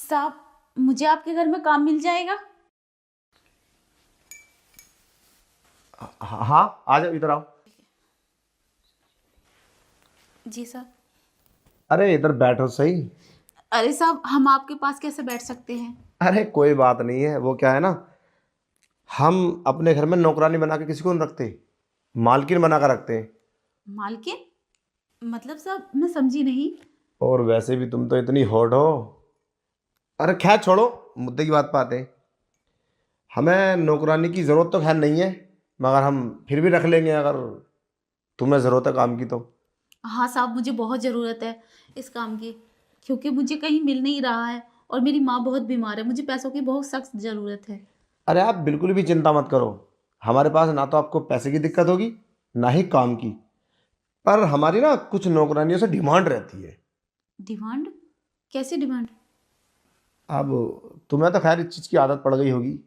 साहब, मुझे आपके घर में काम मिल जाएगा? हाँ, आ जाओ, इधर आओ। जी साहब। अरे इधर बैठो सही। अरे साहब, हम आपके पास कैसे बैठ सकते हैं? अरे कोई बात नहीं है, वो क्या है ना, हम अपने घर में नौकरानी बना के किसी को नहीं रखते, मालकिन बना कर रखते हैं। मालकिन? मतलब साहब, मैं समझी नहीं। और वैसे भी तुम तो इतनी हॉट हो। अरे खैर छोड़ो, मुद्दे की बात पे आते हैं। हमें नौकरानी की ज़रूरत तो खैर नहीं है, मगर हम फिर भी रख लेंगे अगर तुम्हें ज़रूरत है काम की तो। हाँ साहब, मुझे बहुत ज़रूरत है इस काम की, क्योंकि मुझे कहीं मिल नहीं रहा है और मेरी माँ बहुत बीमार है। मुझे पैसों की बहुत सख्त ज़रूरत है। अरे आप बिल्कुल भी चिंता मत करो, हमारे पास ना तो आपको पैसे की दिक्कत होगी, ना ही काम की। पर हमारी ना कुछ नौकरानियों से डिमांड रहती है। डिमांड? कैसी डिमांड? अब तुम्हें तो खैर इस चीज़ की आदत पड़ गई होगी,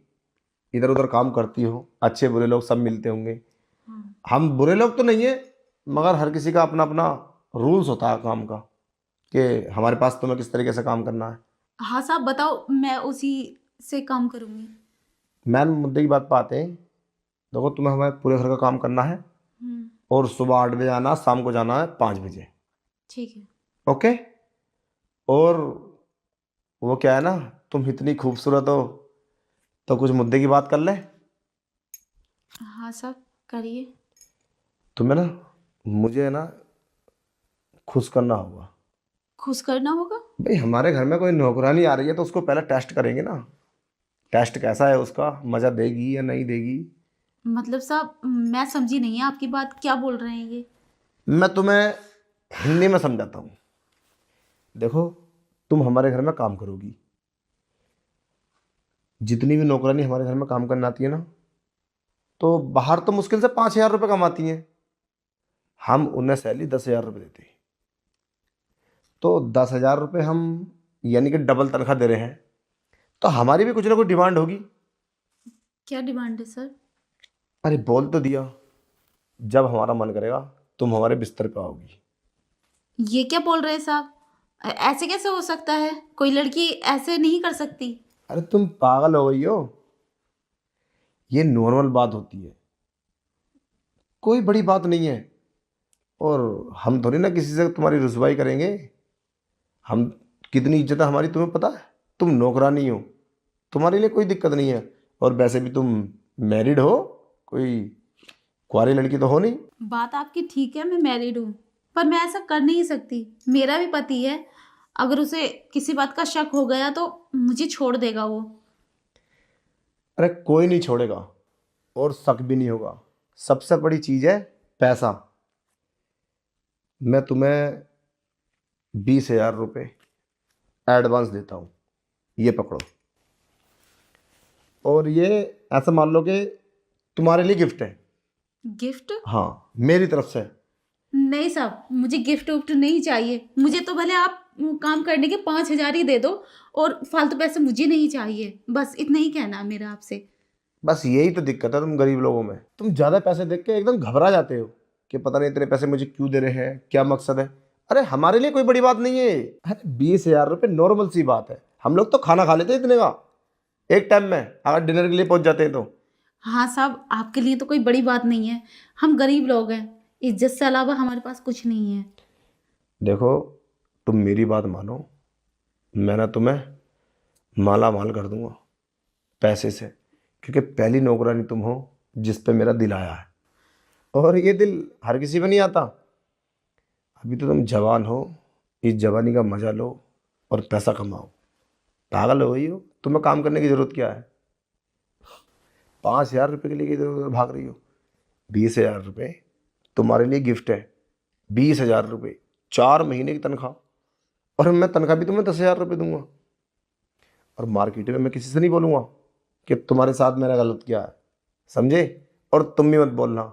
इधर उधर काम करती हो, अच्छे बुरे लोग सब मिलते होंगे। हाँ। हम बुरे लोग तो नहीं है, मगर हर किसी का अपना अपना रूल्स होता है काम का, कि हमारे पास तुम्हें किस तरीके से काम करना है। हाँ साहब, बताओ, मैं उसी से काम करूँगी। मैन मुद्दे की बात पे आते हैं। देखो, तुम्हें हमारे पूरे घर का काम करना है, हम्म। और सुबह 8 बजे आना, शाम को जाना है 5 बजे। ठीक है। ओके। और वो क्या है ना, तुम इतनी खूबसूरत हो, तो कुछ मुद्दे की बात कर ले। हाँ साहब, करिए। तुम्हें ना, मुझे है ना, खुश करना होगा। खुश करना होगा? भाई हमारे घर में कोई नौकरानी आ रही है तो उसको पहले टेस्ट करेंगे ना। टेस्ट कैसा है उसका, मज़ा देगी या नहीं देगी। मतलब साहब, मैं समझी नहीं है आपकी बात, क्या बोल रहे हैं ये? मैं तुम्हें हिंदी में समझाता हूँ। देखो, तुम हमारे घर में काम करोगी, जितनी भी नौकरानी हमारे घर में काम करने आती है ना, तो बाहर तो मुश्किल से 5,000 रुपये कमाती हैं। हम उन्हें सैलरी 10,000 रुपये देते हैं। तो 10,000 रुपये हम, यानी कि डबल तनख्वाह दे रहे हैं, तो हमारी भी कुछ ना कुछ डिमांड होगी। क्या डिमांड है सर? अरे बोल तो दिया, जब हमारा मन करेगा तुम हमारे बिस्तर पे आओगी। ये क्या बोल रहे हैं साहब? ऐसे कैसे हो सकता है? कोई लड़की ऐसे नहीं कर सकती। अरे तुम पागल हो गई हो, ये नॉर्मल बात होती है, कोई बड़ी बात नहीं है। और हम थोड़ी ना किसी से तुम्हारी रुसवाई करेंगे। हम, कितनी इज्जत है हमारी तुम्हें पता है। तुम नौकरानी हो, तुम्हारे लिए कोई दिक्कत नहीं है। और वैसे भी तुम मैरिड हो, कोई कुंवारी लड़की तो हो नहीं। बात आपकी ठीक है, मैं मैरिड हूँ, पर मैं ऐसा कर नहीं सकती। मेरा भी पति है, अगर उसे किसी बात का शक हो गया तो मुझे छोड़ देगा वो। अरे कोई नहीं छोड़ेगा, और शक भी नहीं होगा। सबसे बड़ी चीज़ है पैसा। मैं तुम्हें 20,000 रुपये एडवांस देता हूँ, ये पकड़ो। और ये ऐसा मान लो कि तुम्हारे लिए गिफ्ट है। गिफ्ट? हाँ, मेरी तरफ से। नहीं साहब, मुझे गिफ्ट उफ्ट नहीं चाहिए। मुझे तो भले आप काम करने के 5,000 ही दे दो, और फालतू पैसे मुझे नहीं चाहिए। बस इतना ही कहना है मेरा आपसे। बस यही तो दिक्कत है तुम गरीब लोगों में, तुम ज़्यादा पैसे देख के एकदम घबरा जाते हो कि पता नहीं इतने पैसे मुझे क्यों दे रहे हैं, क्या मकसद है। अरे हमारे लिए कोई बड़ी बात नहीं है। अरे 20,000 रुपये नॉर्मल सी बात है, हम लोग तो खाना खा लेते हैं इतने का एक टाइम में, अगर डिनर के लिए पहुंच जाते हैं तो। हाँ साहब, आपके लिए तो कोई बड़ी बात नहीं है। हम गरीब लोग हैं, इज्जत से अलावा हमारे पास कुछ नहीं है। देखो, तुम मेरी बात मानो, मैं ना तुम्हें माला माल कर दूंगा पैसे से, क्योंकि पहली नौकरानी तुम हो जिस पे मेरा दिल आया है। और ये दिल हर किसी पे नहीं आता। अभी तो तुम जवान हो, इस जवानी का मजा लो और पैसा कमाओ। पागल हो गई हो, तुम्हें काम करने की ज़रूरत क्या है। 5,000 रुपये के लिए इधर उधर भाग रही हो। 20,000 रुपये तुम्हारे लिए गिफ्ट है। 20,000 रुपये, 4 महीने की तनख्वाह। और मैं तनख्वाह भी तुम्हें 10,000 रुपये दूंगा। और मार्केट में मैं किसी से नहीं बोलूँगा कि तुम्हारे साथ मेरा गलत किया है, समझे। और तुम भी मत बोलना,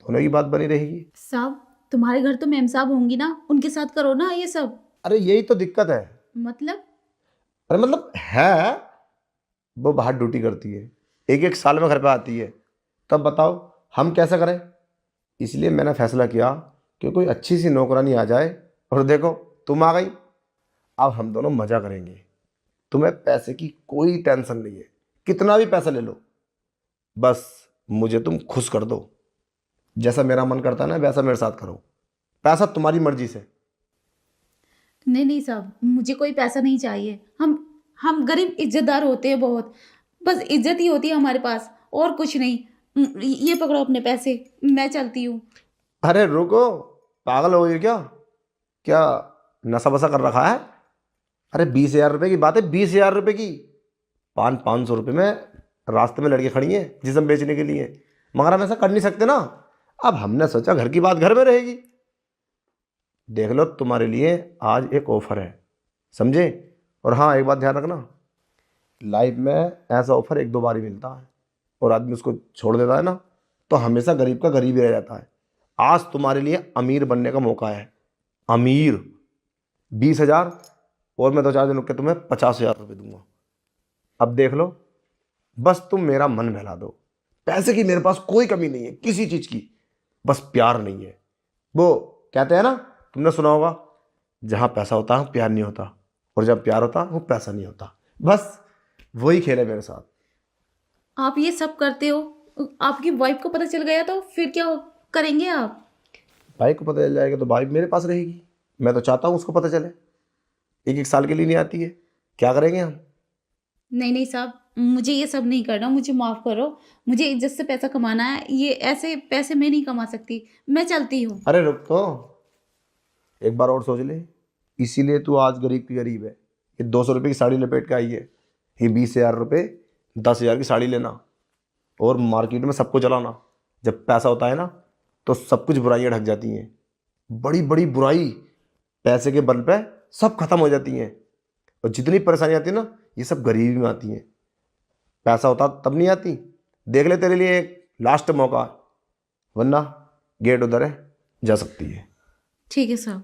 दोनों की बात बनी रहेगी। साहब, तुम्हारे घर तो मैम साहब होंगी ना, उनके साथ करो ना ये सब। अरे यही तो दिक्कत है। मतलब? अरे मतलब है, वो बाहर ड्यूटी करती है, एक एक साल में घर पे आती है, तब बताओ हम कैसे करें। इसलिए मैंने फैसला किया कि कोई अच्छी सी नौकरानी आ जाए। और देखो, तुम आ गई, अब हम दोनों मज़ा करेंगे। तुम्हें पैसे की कोई टेंशन नहीं है, कितना भी पैसा ले लो, बस मुझे तुम खुश कर दो। जैसा मेरा मन करता है ना वैसा मेरे साथ करो, पैसा तुम्हारी मर्जी से। नहीं नहीं साहब, मुझे कोई पैसा नहीं चाहिए। हम गरीब इज्जतदार होते हैं बहुत, बस इज्जत ही होती है हमारे पास, और कुछ नहीं। ये पकड़ो अपने पैसे, मैं चलती हूँ। अरे रुको, पागल हो गई क्या? क्या नशा वसा कर रखा है? अरे 20,000 रुपये की बात है, 20,000 रुपये की। 500 रुपये में रास्ते में लड़के खड़ी हैं जिसम बेचने के लिए, मगर हम ऐसा कर नहीं सकते ना। अब हमने सोचा घर की बात घर में रहेगी। देख लो, तुम्हारे लिए आज एक ऑफर है, समझे? और हाँ, एक बात ध्यान रखना, लाइफ में ऐसा ऑफर एक दो बार ही मिलता है, और आदमी उसको छोड़ देता है ना तो हमेशा गरीब का गरीब ही रह जाता है। आज तुम्हारे लिए अमीर बनने का मौका है। अमीर 20,000, और मैं 2-4 दिन रुक के तुम्हें 50,000 रुपये दूंगा। अब देख लो, बस तुम मेरा मन बहला दो। पैसे की मेरे पास कोई कमी नहीं है, किसी चीज़ की, बस प्यार नहीं है। वो कहते हैं ना, तुमने सुना होगा, जहाँ पैसा होता है प्यार नहीं होता, और जब प्यार होता वो पैसा नहीं होता। बस वही खेल है मेरे साथ। आप ये सब करते हो, आपकी वाइफ को पता चल गया तो फिर क्या करेंगे आप? भाई को पता चल जाएगा तो भाई मेरे पास रहेगी। मैं तो चाहता हूँ उसको पता चले। 1-1 साल के लिए नहीं आती है, क्या करेंगे हम? नहीं नहीं साहब, मुझे ये सब नहीं करना, मुझे माफ़ करो। मुझे इज्जत से पैसा कमाना है, ये ऐसे पैसे मैं नहीं कमा सकती। मैं चलती हूँ। अरे रुक तो, एक बार और सोच ले। इसीलिए तू आज गरीब की गरीब है। ये 200 रुपये की साड़ी लपेट के आई है, ये 20,000 रुपये 10,000 की साड़ी लेना और मार्केट में सबको जलाना। जब पैसा होता है ना तो सब कुछ बुराइयाँ ढक जाती हैं। बड़ी बड़ी बुराई पैसे के बल पे सब खत्म हो जाती हैं, और जितनी परेशानी आती है ना ये सब गरीबी में आती हैं। पैसा होता तब नहीं आती। देख ले, तेरे लिए एक लास्ट मौका, वरना गेट उधर है, जा सकती है। ठीक है साहब।